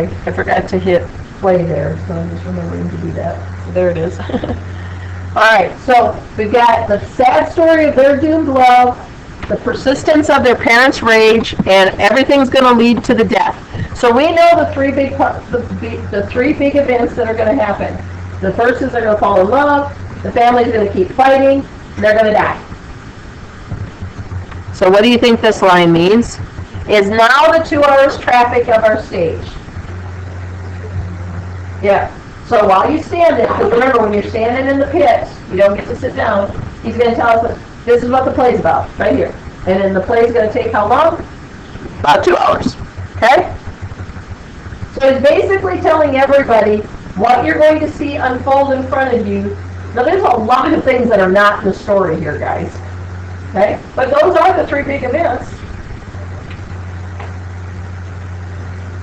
sorry. I forgot to hit play there, so I'm just remembering to do that. So there it is. All right, so we've got the sad story of their doomed love, the persistence of their parents' rage, and everything's going to lead to the death. So we know the three big events that are going to happen. The first is they're going to fall in love, the family's going to keep fighting, and they're going to die. So what do you think this line means? Is now the 2 hours traffic of our stage. Yeah. So while you stand it, because remember when you're standing in the pit, you don't get to sit down, he's going to tell us that this is what the play's about, right here. And then the play's going to take how long? About 2 hours. Okay? So he's basically telling everybody what you're going to see unfold in front of you. Now there's a lot of things that are not in the story here, guys. Okay? But those are the 3 big events.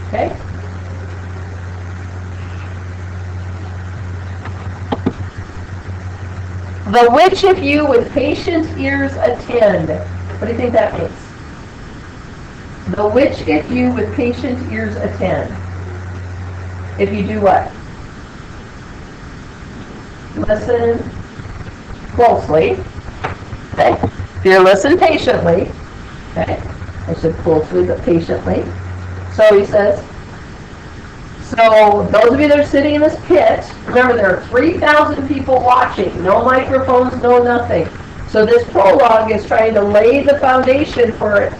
Okay? The which if you with patient ears attend. What do you think that means? The which if you with patient ears attend. If you do what? Listen closely. Okay? If you listen patiently. Okay? I said closely, but patiently. So he says, so those of you that are sitting in this pit, remember there are 3,000 people watching, no microphones, no nothing. So this prologue is trying to lay the foundation for,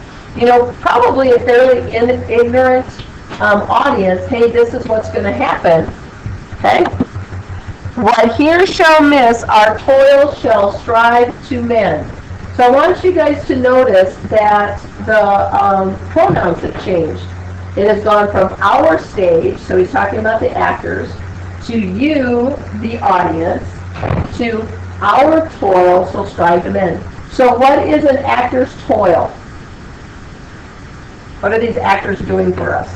probably a fairly ignorant audience. Hey, this is what's going to happen. Okay? What here shall miss, our toil shall strive to mend. So I want you guys to notice that the pronouns have changed. It has gone from our stage, so he's talking about the actors, to you, the audience, to our toil shall strive to mend. So what is an actor's toil? What are these actors doing for us?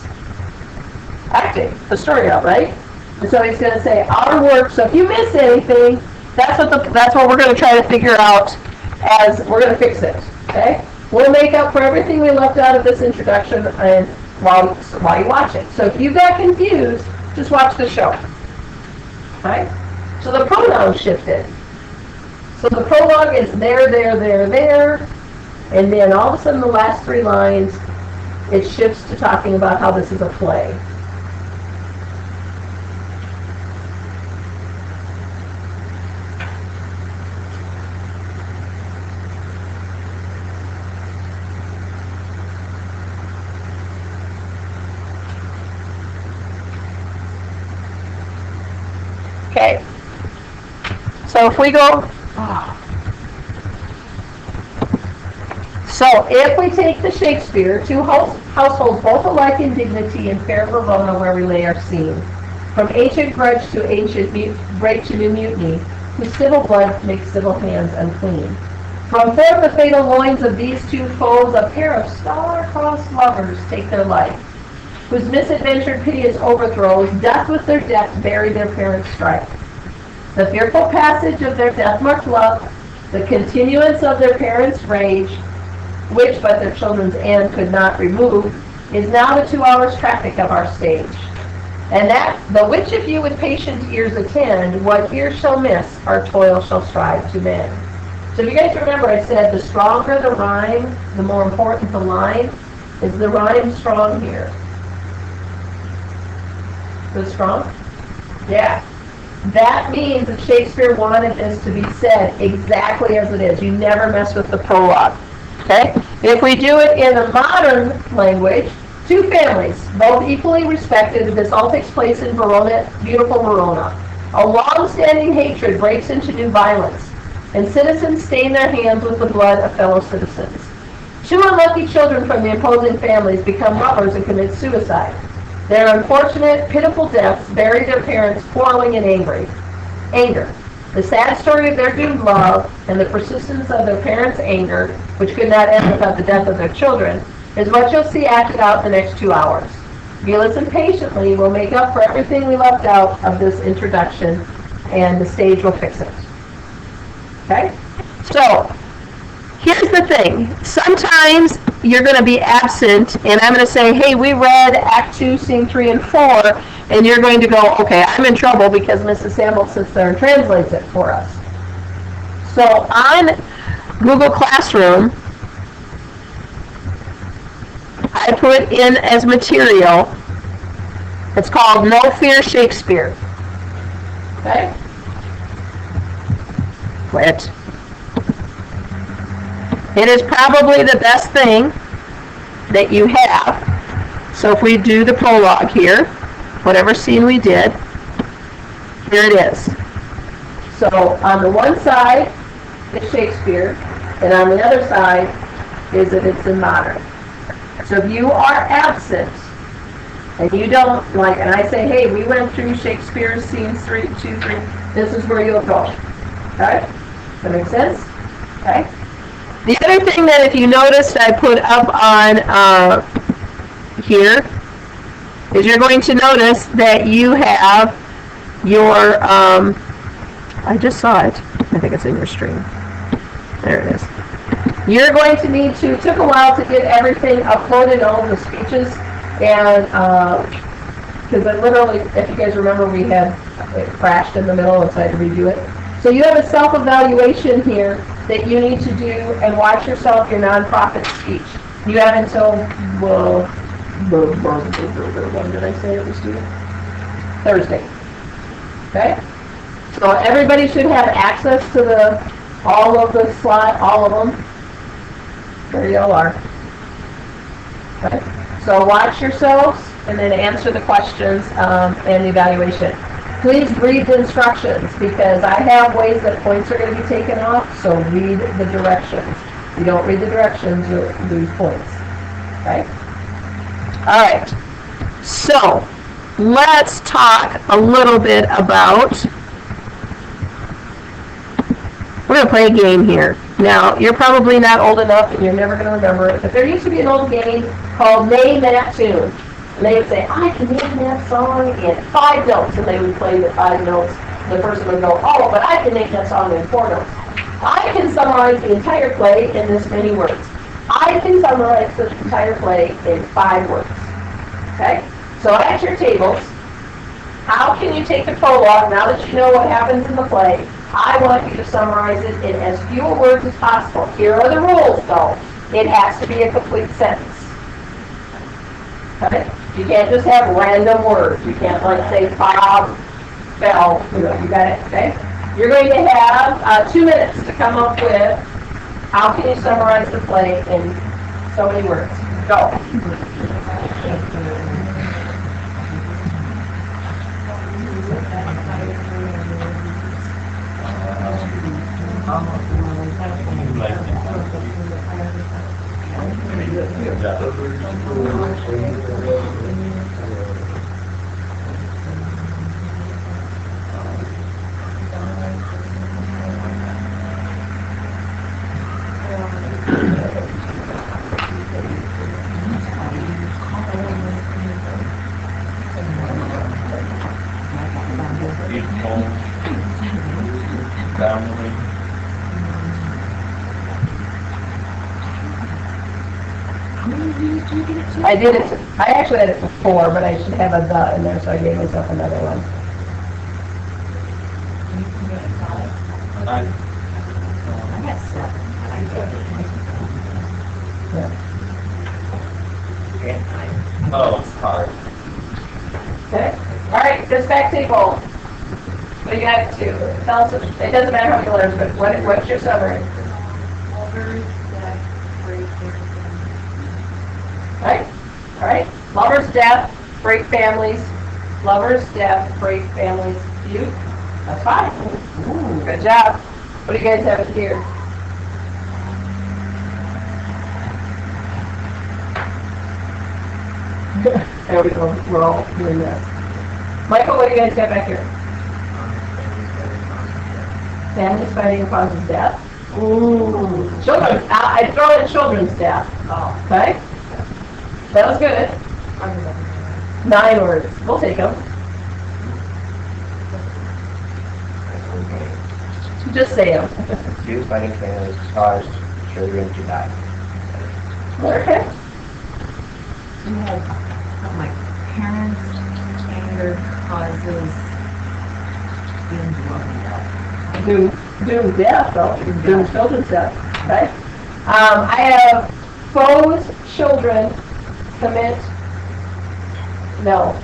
Acting the story out, right? And so he's going to say our work. So if you miss anything, that's what we're going to try to figure out as we're going to fix it. Okay? We'll make up for everything we left out of this introduction and while you watch it. So if you got confused, just watch the show. Right? So the pronouns shifted. So the prologue is there, and then all of a sudden the last 3 lines, it shifts to talking about how this is a play. Okay, so if we go, so if we take the Shakespeare, 2 households both alike in dignity in fair Verona where we lay our scene, from ancient grudge to ancient break to new mutiny, whose civil blood makes civil hands unclean. From forth the fatal loins of these 2 foes, a pair of star-crossed lovers take their life, whose misadventured piteous overthrows doth with their death bury their parents' strife. The fearful passage of their death-marked love, the continuance of their parents' rage, which but their children's end could not remove, is now the 2 hours traffic of our stage. And that, the which if you with patient ears attend, what ears shall miss, our toil shall strive to mend. So if you guys remember, I said the stronger the rhyme, the more important the line. Is the rhyme strong here? Is it strong? Yeah. That means that Shakespeare wanted this to be said exactly as it is. You never mess with the prologue. Okay? If we do it in a modern language, 2 families, both equally respected. This all takes place in Verona, beautiful Verona. A long-standing hatred breaks into new violence, and citizens stain their hands with the blood of fellow citizens. 2 unlucky children from the opposing families become lovers and commit suicide. Their unfortunate, pitiful deaths bury their parents quarreling and anger. The sad story of their doomed love and the persistence of their parents' anger, which could not end without the death of their children, is what you'll see acted out the next 2 hours. If you listen patiently, we'll make up for everything we left out of this introduction, and the stage will fix it. Okay? So, here's the thing. Sometimes you're going to be absent, and I'm going to say, hey, we read Act 2, Scene 3 and 4, and you're going to go, okay, I'm in trouble because Mrs. Sample sits there and translates it for us. So on Google Classroom, I put in as material, it's called No Fear Shakespeare. Okay? Quit. It is probably the best thing that you have. So if we do the prologue here, whatever scene we did, here it is. So on the one side is Shakespeare, and on the other side is that it's in modern. So if you are absent, and you don't, like, and I say, hey, we went through Shakespeare's scenes 3, 2, 3, this is where you'll go. Okay? Does that make sense? Okay? The other thing that if you noticed I put up on here is you're going to notice that you have your, I just saw it. I think it's in your stream. There it is. You're going to need to, it took a while to get everything uploaded, all the speeches, and, because I literally, if you guys remember, we had, it crashed in the middle and so I had to redo it. So you have a self-evaluation here that you need to do and watch yourself, your nonprofit speech. You have until, when did I say it was due? Thursday. Okay? So everybody should have access to all of the slides, all of them. There you all are. Okay? So watch yourselves and then answer the questions and the evaluation. Please read the instructions because I have ways that points are going to be taken off, so read the directions. If you don't read the directions, you'll lose points. Okay? All right. So let's talk a little bit about, we're going to play a game here. Now, you're probably not old enough and you're never going to remember it, but there used to be an old game called Name That Tune. And they would say, I can name that song in 5 notes. And they would play the 5 notes. The person would go, oh, but I can name that song in 4 notes. I can summarize the entire play in this many words. I can summarize the entire play in 5 words. Okay? So at your tables, how can you take the prologue, now that you know what happens in the play, I want you to summarize it in as few words as possible. Here are the rules, though. It has to be a complete sentence. Okay? You can't just have random words. You can't, like, say, Bob fell. You got it, okay? You're going to have 2 minutes to come up with how can you summarize the play in so many words. Go. I did it, I actually had it before, but I should have a the in there, so I gave myself another one. Yeah. Oh, it's hard. Okay. All right, this back table. What do you have to tell us? It doesn't matter how many letters, but what's your summary? All right. Lovers, death, break families. Lovers, death, break families. You? That's fine. Ooh, good job. What do you guys have here? There we go. We're all doing that. Michael, what do you guys got back here? Families fighting causes death. Ooh. Children. I'd throw in children's death. Oh. Okay. That was good. 9 words. We'll take them. Just say them. Few fighting families caused children to die. Okay. You had something like parents' anger causes Doomed death, though. Doomed children's death. Right? I have foes children commit. No.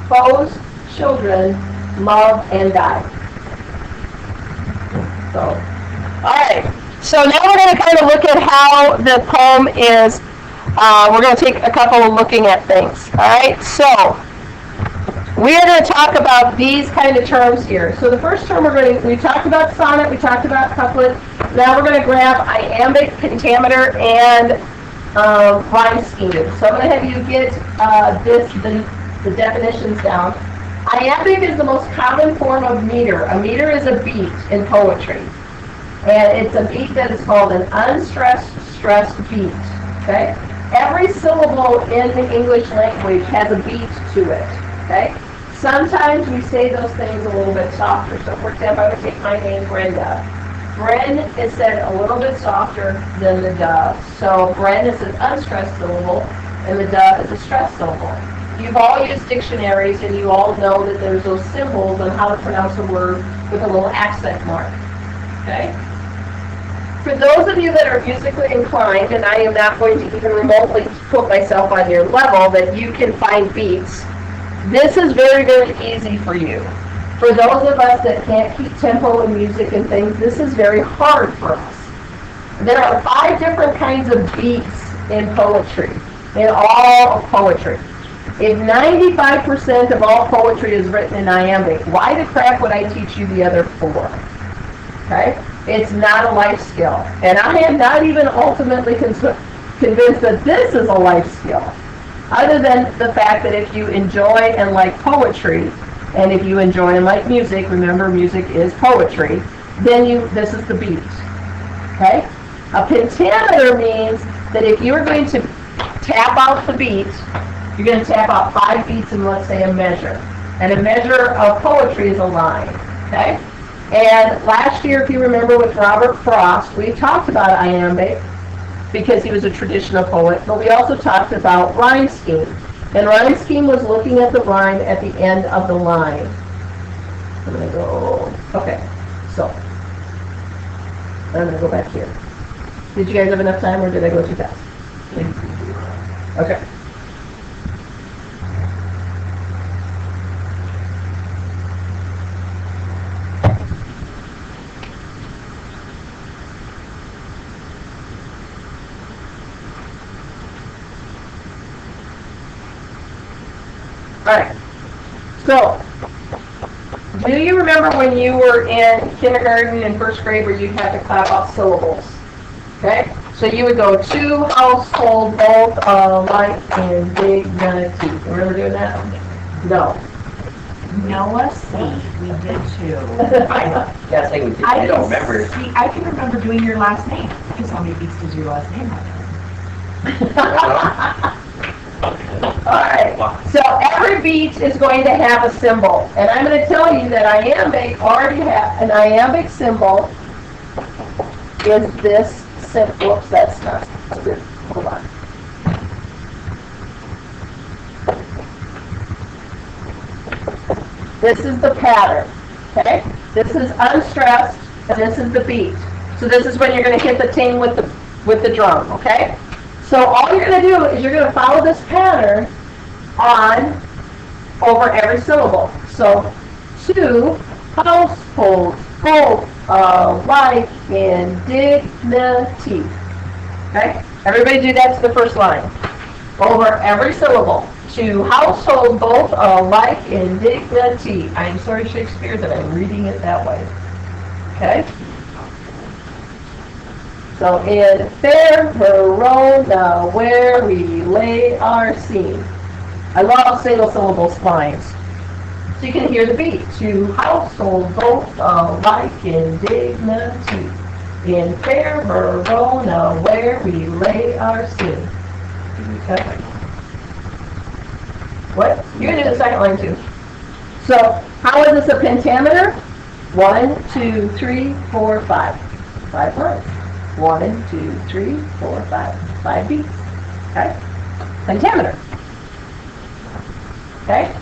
Foes children love and die. So, all right. So now we're going to kind of look at how the poem is. We're going to take a couple of looking at things. All right. So we are going to talk about these kind of terms here. So the first term we talked about sonnet, we talked about couplet. Now we're going to grab iambic, pentameter, and rhyme scheme. So I'm going to have you get the definitions down. Iambic is the most common form of meter. A meter is a beat in poetry. And it's a beat that is called an unstressed, stressed beat. Okay? Every syllable in the English language has a beat to it. Okay? Sometimes we say those things a little bit softer. So for example, I would take my name, Brenda. Bren is said a little bit softer than the duh. So Bren is an unstressed syllable, and the duh is a stressed syllable. You've all used dictionaries, and you all know that there's those symbols on how to pronounce a word with a little accent mark. Okay? For those of you that are musically inclined, and I am not going to even remotely put myself on your level, that you can find beats, this is very, very easy for you. For those of us that can't keep tempo in music and things, this is very hard for us. There are 5 different kinds of beats in poetry, in all of poetry. If 95% of all poetry is written in iambic, why the crap would I teach you the other 4? Okay? It's not a life skill. And I am not even ultimately convinced that this is a life skill. Other than the fact that if you enjoy and like poetry, and if you enjoy and like music, remember music is poetry, then this is the beat. Okay? A pentameter means that if you are going to tap out the beat, you're going to tap out 5 beats in, let's say, a measure. And a measure of poetry is a line. Okay? And last year, if you remember with Robert Frost, we talked about iambic because he was a traditional poet, but we also talked about rhyme scheme. And rhyme scheme was looking at the rhyme at the end of the line. I'm going to go, okay, so I'm going to go back here. Did you guys have enough time or did I go too fast? Okay. Alright, so, do you remember when you were in kindergarten and first grade where you had to clap out syllables? Okay, so you would go to, household, both, like, and dignity. Remember doing that? No. Noah, see, we did too. Yes, I did. I don't remember. See, I can remember doing your last name. Because how many beats does your last name have? Alright, so every beat is going to have a symbol. And I'm going to tell you that iambic already have an iambic symbol is this symbol. Whoops, that's not good. Hold on. This is the pattern. Okay? This is unstressed, and this is the beat. So this is when you're going to hit the ting with the drum, okay? So all you're going to do is you're going to follow this pattern on over every syllable. So, to, household, both, life, and dignity. Okay? Everybody do that to the first line. Over every syllable. To, household, both, life, and dignity. I'm sorry, Shakespeare, that I'm reading it that way. Okay? So in fair Verona, where we lay our scene. I love single syllable lines. So you can hear the beat. To household, both alike in dignity. In fair Verona, where we lay our scene. Okay. What? You can do the second line too. So how is this a pentameter? 1, 2, 3, 4, 5. 5 lines. 1, 2, 3, 4, 5. 5 beats. Okay? Pentameter. Okay?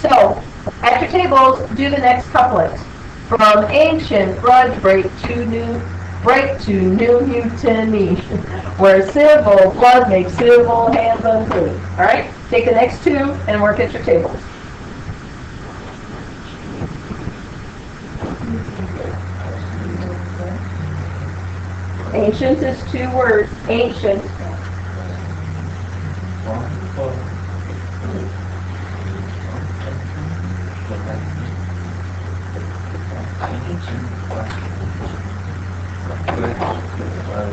So, at your tables, do the next couplet. From ancient grudge break to new mutiny, where civil blood makes civil hands unclean. All right? Take the next two and work at your tables. Ancient is 2 words. Ancient.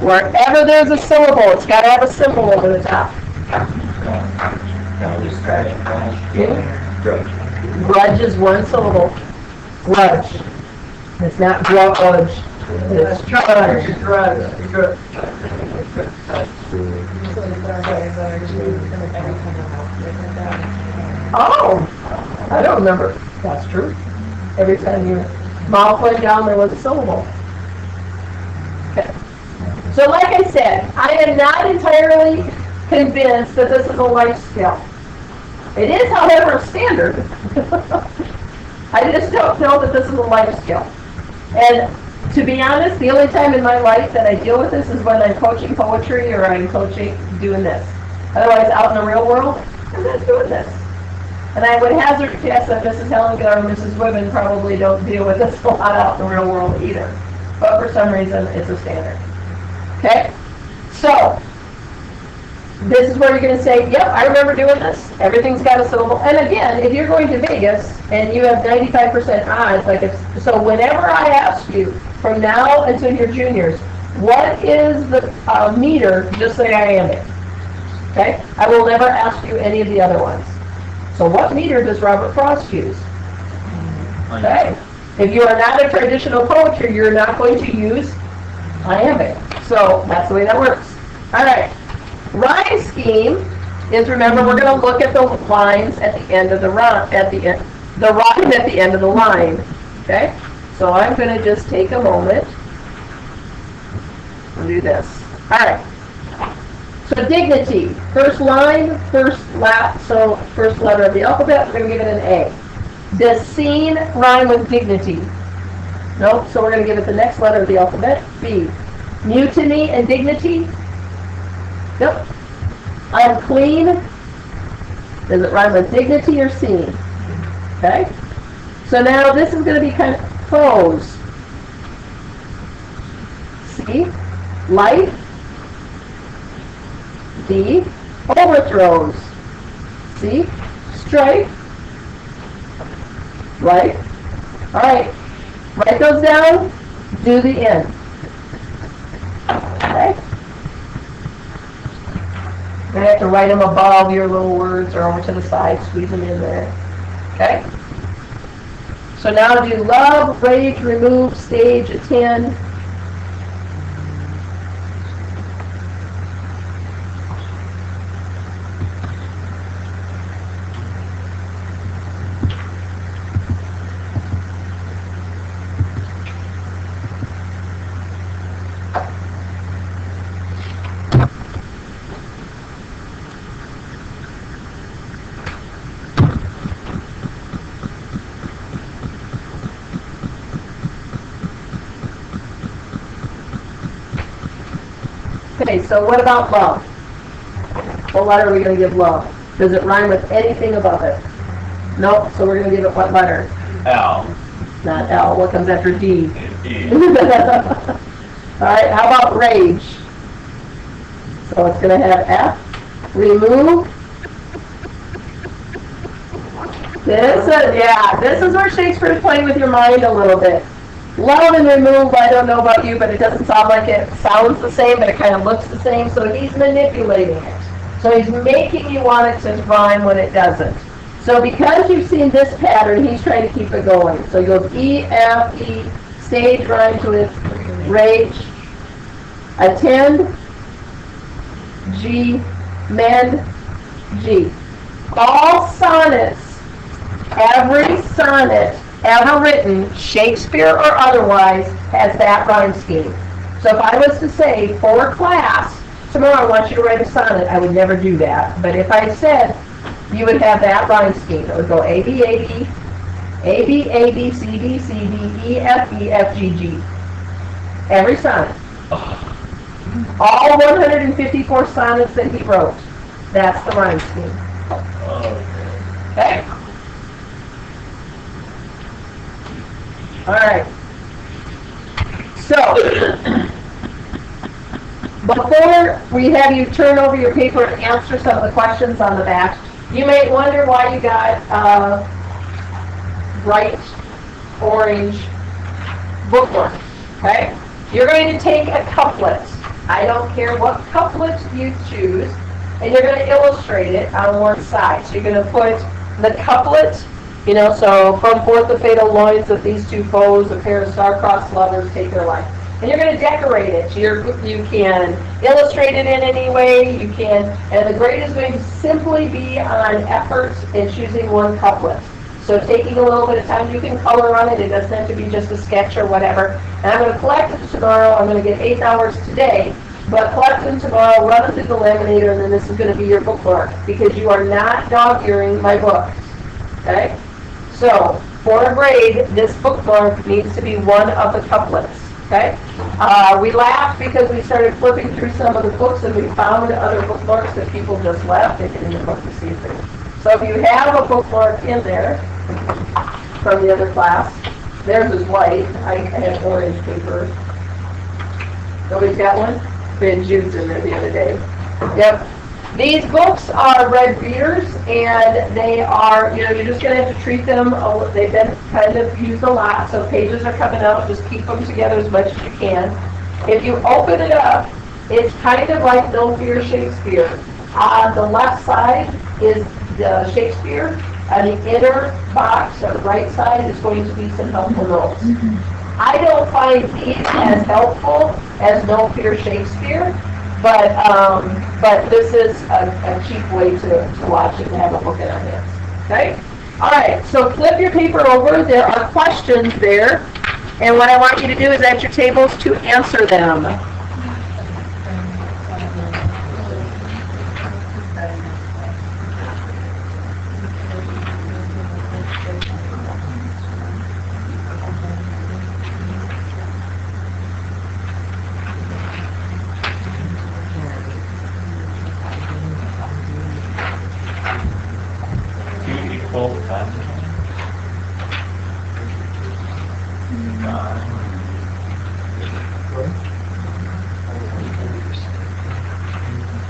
Wherever there's a syllable, it's got to have a symbol over the top. Grudge is 1 syllable. Grudge. It's not grudge. It's grudge. Oh, I don't remember. That's true. Every time your mouth went down, there was a syllable. Okay. So like I said, I am not entirely convinced that this is a life skill. It is, however, a standard. I just don't know that this is a life skill. And to be honest, the only time in my life that I deal with this is when I'm coaching poetry or I'm coaching doing this. Otherwise, out in the real world, I'm not doing this. And I would hazard to guess that Mrs. Hellinger or Mrs. Wibben probably don't deal with this a lot out in the real world either. But for some reason, it's a standard. Okay? So, this is where you're going to say, yep, I remember doing this. Everything's got a syllable. And again, if you're going to Vegas and you have 95% odds, like if, so whenever I ask you from now until your juniors, what is the meter, just say iambic. Okay? I will never ask you any of the other ones. So what meter does Robert Frost use? Okay. If you are not a traditional poetry, you're not going to use iambic. So that's the way that works. All right. Rhyme scheme is, remember, we're going to look at the lines at the end of the rhyme, the rhyme at the end of the line. Okay? So I'm going to just take a moment and do this. All right. So dignity, first line, first letter of the alphabet, we're going to give it an A. Does seen rhyme with dignity? Nope, so we're going to give it the next letter of the alphabet, B. Mutiny and dignity? Yep. Unclean, does it rhyme with dignity or seen? Okay. So now this is going to be kind of prose. C. Life. D. Overthrows. C. Strife. Right? All right. Write those down. Do the end. Okay? You're going to have to write them above your little words or over to the side. Squeeze them in there. Okay? So now do love, rage, remove, stage, attend. Okay, so what about love? What letter are we going to give love? Does it rhyme with anything above it? Nope, so we're going to give it what letter? L. Not L. What comes after D? E. All right, how about rage? So it's going to have F. Remove. This is where Shakespeare's playing with your mind a little bit. Love and remove, I don't know about you, but it doesn't sound like it sounds the same, but it kind of looks the same, so he's manipulating it. So he's making you want it to rhyme when it doesn't. So because you've seen this pattern, he's trying to keep it going. So he goes E, F, E, stage rhymes with rage, attend, G, mend, G. All sonnets, every sonnet ever written, Shakespeare or otherwise, has that rhyme scheme. So if I was to say, for class, tomorrow I want you to write a sonnet, I would never do that. But if I said, you would have that rhyme scheme. It would go A, B, A, B, A, B, A, B, C, D, C, D, E, F, E, F, G, G. Every sonnet. All 154 sonnets that he wrote. That's the rhyme scheme. Okay? All right. So, before we have you turn over your paper and answer some of the questions on the back, you may wonder why you got bright orange bookmark. Okay? You're going to take a couplet. I don't care what couplet you choose, and you're going to illustrate it on one side. So you're going to put the couplet, so from forth the fatal loins of these two foes, a pair of star-crossed lovers take their life. And you're going to decorate it. You can illustrate it in any way. You can, and the grade is going to simply be on effort in choosing one couplet. So taking a little bit of time, you can color on it. It doesn't have to be just a sketch or whatever. And I'm going to collect them tomorrow. I'm going to get 8 hours today. But collect them tomorrow, run them through the laminator, and then this is going to be your bookmark. Because you are not dog-earing my books. Okay? So, for a grade, this bookmark needs to be one of the couplets. Okay? We laughed because we started flipping through some of the books and we found other bookmarks that people just left. They didn't even look to see if they. So if you have a bookmark in there from the other class, theirs is white. I have orange paper. Nobody's got one? We had Jude's in there the other day. Yep. These books are read readers, and they are, you're just going to have to treat them, they've been kind of used a lot, so pages are coming out, just keep them together as much as you can. If you open it up, it's kind of like No Fear Shakespeare. On the left side is the Shakespeare, on the inner box, on the right side, is going to be some helpful notes. I don't find these as helpful as No Fear Shakespeare, but this is a cheap way to watch it and have a book in our hands. Okay? All right, so flip your paper over. There are questions there. And what I want you to do is at your tables to answer them.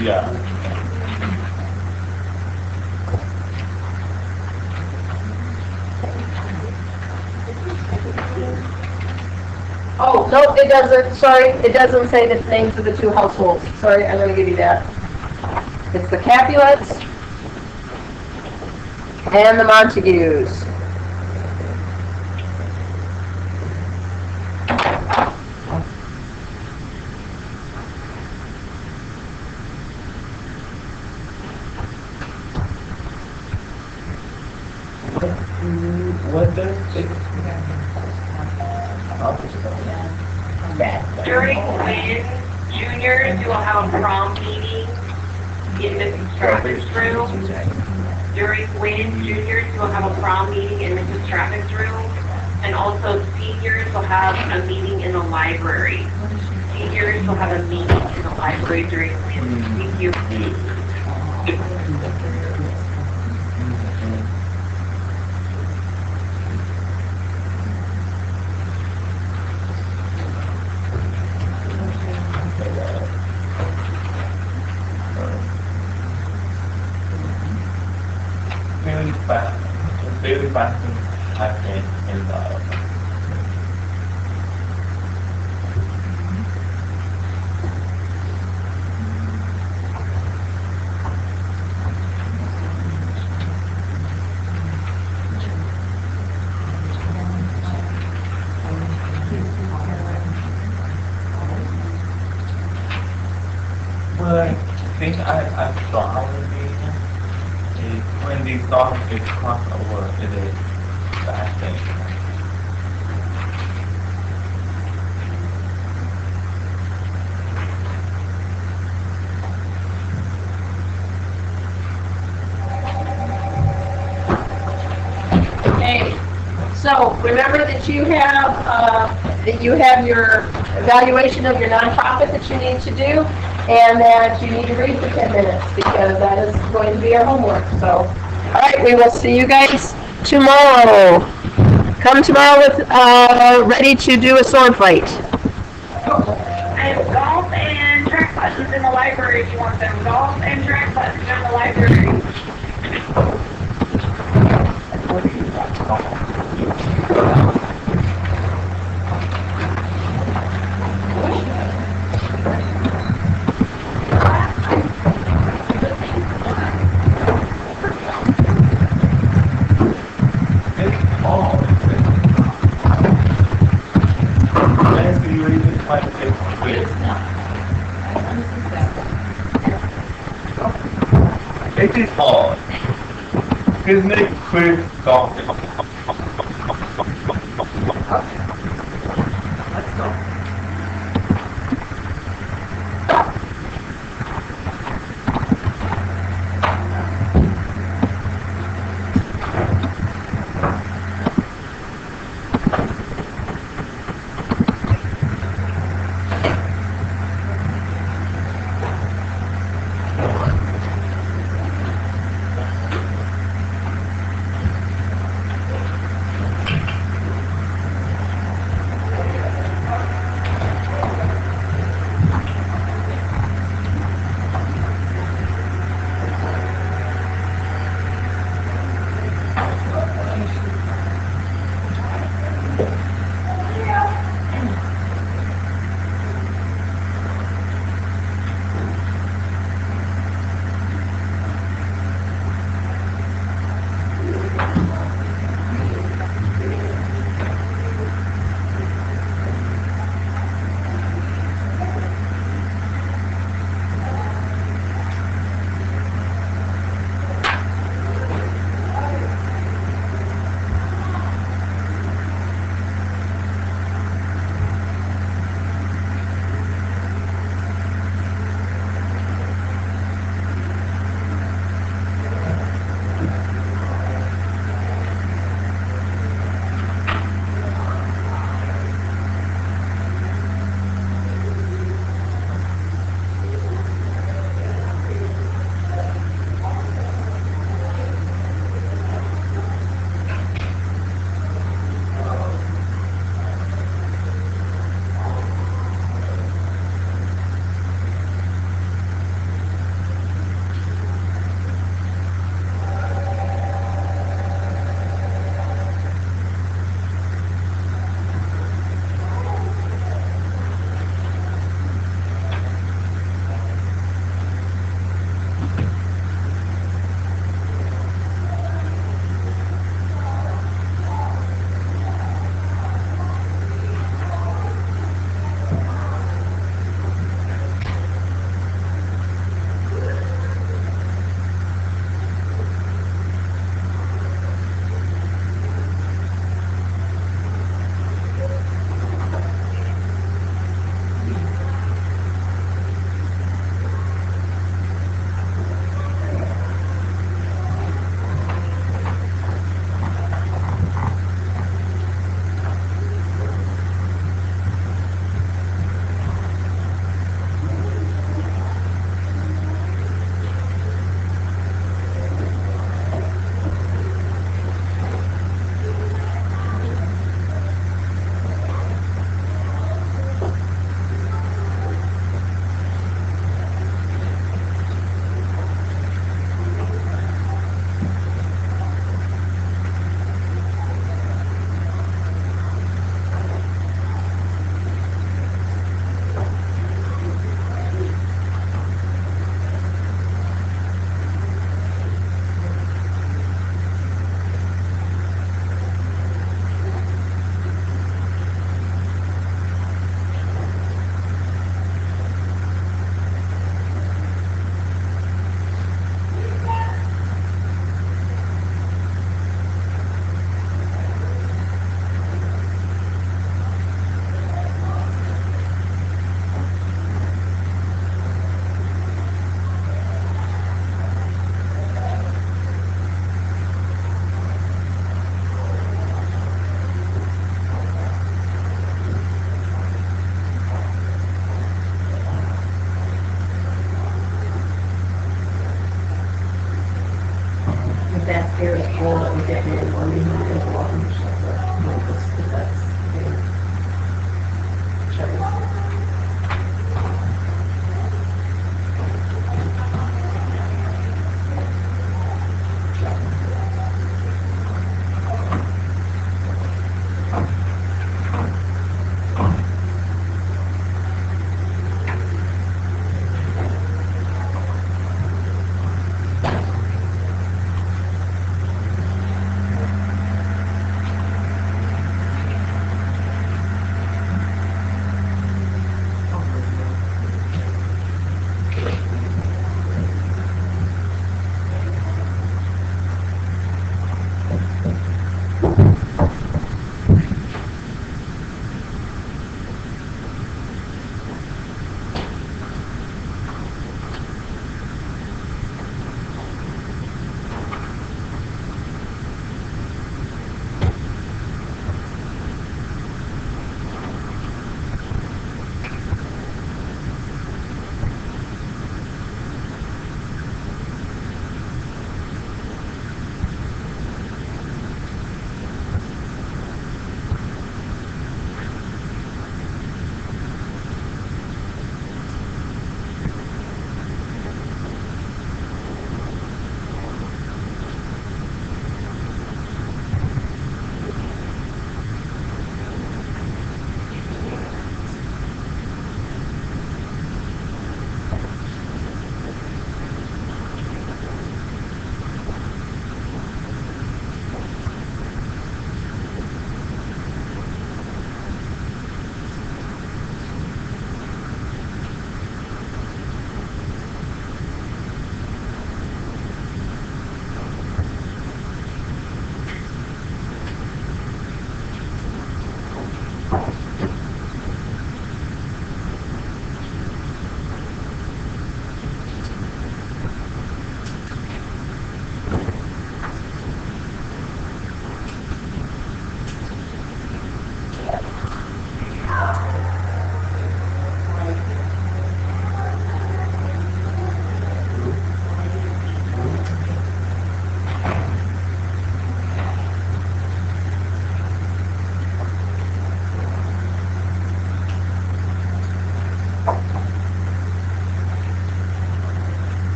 Yeah. Oh, no, it doesn't. Sorry, it doesn't say the names of the two households. Sorry, I'm going to give you that. It's the Capulets and the Montagues. What does it? During when juniors, you will have a prom meeting in Mrs. Traffic's room. During when juniors, you will have a prom meeting in Mrs. Traffic's room. And also seniors will have a meeting in the library. Seniors will have a meeting in the library during when. Thank you. Very fast happening in the well, I think I strongly when these dogs get crossed over, it is bad thing. So remember that you have your evaluation of your nonprofit that you need to do, and that you need to read for 10 minutes, because that is going to be our homework. So, all right, we will see you guys tomorrow. Come tomorrow with ready to do a sword fight. I have golf and track buttons in the library if you want them. Golf and track buttons in the library. It's all. Last you read this like it is hard. Isn't it quick golfing? Let's go.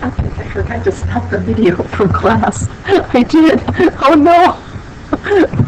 I forgot to stop the video from class. I did. Oh no.